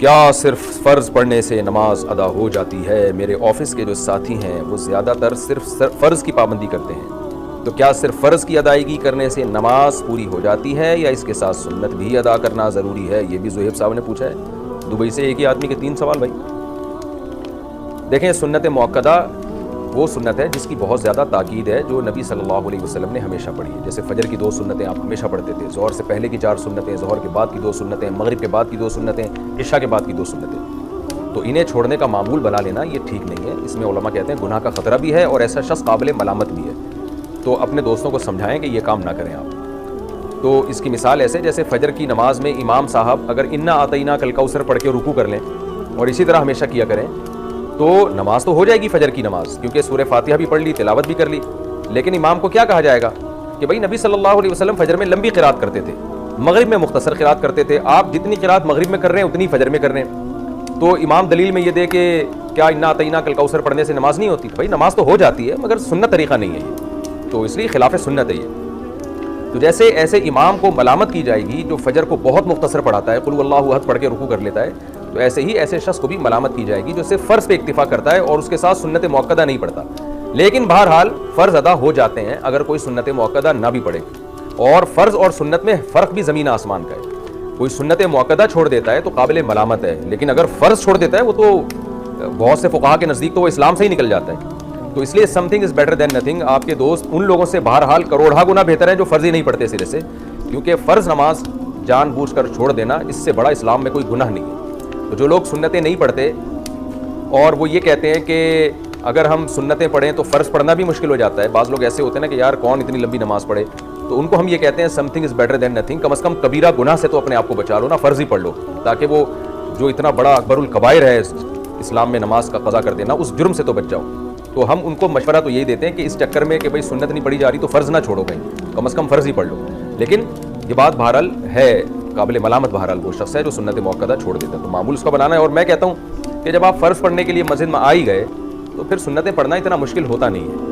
کیا صرف فرض پڑھنے سے نماز ادا ہو جاتی ہے؟ میرے آفس کے جو ساتھی ہیں وہ زیادہ تر صرف فرض کی پابندی کرتے ہیں، تو کیا صرف فرض کی ادائیگی کرنے سے نماز پوری ہو جاتی ہے یا اس کے ساتھ سنت بھی ادا کرنا ضروری ہے؟ یہ بھی زہیب صاحب نے پوچھا ہے دبئی سے، ایک ہی آدمی کے 3 سوال بھائی۔ دیکھیں، سنت موقدہ وہ سنت ہے جس کی بہت زیادہ تاکید ہے، جو نبی صلی اللہ علیہ وسلم نے ہمیشہ پڑھی ہے۔ جیسے فجر کی 2 سنتیں آپ ہمیشہ پڑھتے تھے، ظہر سے پہلے کی 4 سنتیں، ظہر کے بعد کی 2 سنتیں، مغرب کے بعد کی 2 سنتیں، عشاء کے بعد کی 2 سنتیں۔ تو انہیں چھوڑنے کا معمول بنا لینا یہ ٹھیک نہیں ہے، اس میں علماء کہتے ہیں گناہ کا خطرہ بھی ہے اور ایسا شخص قابل ملامت بھی ہے۔ تو اپنے دوستوں کو سمجھائیں کہ یہ کام نہ کریں آپ۔ تو اس کی مثال ایسے جیسے فجر کی نماز میں امام صاحب اگر انا اعطیناک کل کوثر پڑھ کے رکوع کر لیں اور اسی طرح ہمیشہ کیا کریں تو نماز تو ہو جائے گی فجر کی نماز، کیونکہ سورہ فاتحہ بھی پڑھ لی، تلاوت بھی کر لی۔ لیکن امام کو کیا کہا جائے گا کہ بھائی نبی صلی اللہ علیہ وسلم فجر میں لمبی قرات کرتے تھے، مغرب میں مختصر قرات کرتے تھے، آپ جتنی قرات مغرب میں کر رہے ہیں اتنی فجر میں کر رہے ہیں۔ تو امام دلیل میں یہ دے کہ کیا انا اعطیناک الکوثر پڑھنے سے نماز نہیں ہوتی؟ بھائی نماز تو ہو جاتی ہے مگر سنت طریقہ نہیں ہے یہ، تو اس لیے خلاف سنت ہے یہ۔ تو جیسے ایسے امام کو ملامت کی جائے گی جو فجر کو بہت مختصر پڑھاتا ہے، قل هو اللہ احد پڑھ کے رکوع کر لیتا ہے، تو ایسے ہی ایسے شخص کو بھی ملامت کی جائے گی جو صرف فرض پہ اکتفا کرتا ہے اور اس کے ساتھ سنت موقدہ نہیں پڑھتا۔ لیکن بہرحال فرض ادا ہو جاتے ہیں اگر کوئی سنت موقدہ نہ بھی پڑھے، اور فرض اور سنت میں فرق بھی زمین آسمان کا ہے۔ کوئی سنت موقدہ چھوڑ دیتا ہے تو قابل ملامت ہے، لیکن اگر فرض چھوڑ دیتا ہے وہ تو بہت سے فقہا کے نزدیک تو وہ اسلام سے ہی نکل جاتا ہے۔ تو اس لیے some thing is better than nothing. آپ کے دوست ان لوگوں سے بہرحال کروڑہ گنا بہتر ہیں جو فرض ہی نہیں پڑھتے سرے سے، کیونکہ فرض نماز جان بوجھ کر چھوڑ دینا اس سے بڑا اسلام میں کوئی گناہ نہیں ہے۔ تو جو لوگ سنتیں نہیں پڑھتے اور وہ یہ کہتے ہیں کہ اگر ہم سنتیں پڑھیں تو فرض پڑھنا بھی مشکل ہو جاتا ہے، بعض لوگ ایسے ہوتے ہیں نا کہ یار کون اتنی لمبی نماز پڑھے، تو ان کو ہم یہ کہتے ہیں something is better than nothing. کم از کم کبیرہ گناہ سے تو اپنے آپ کو بچا لو نا، فرض ہی پڑھ لو، تاکہ وہ جو اتنا بڑا اکبر الکبائر ہے اسلام میں نماز کا قضا کر دینا، اس جرم سے تو بچ جاؤ۔ تو ہم ان کو مشورہ تو یہی دیتے ہیں کہ اس چکر میں کہ بھائی سنت نہیں پڑھی جا رہی تو فرض نہ چھوڑو، کہیں کم از کم فرض ہی پڑھ لو۔ لیکن یہ بات بہرحال ہے، قابل ملامت بہرحال وہ شخص ہے جو سنت موقدہ چھوڑ دیتا ہے، تو معمول اس کا بنانا ہے۔ اور میں کہتا ہوں کہ جب آپ فرض پڑھنے کے لیے مسجد میں آ ہی گئے تو پھر سنتیں پڑھنا اتنا مشکل ہوتا نہیں ہے۔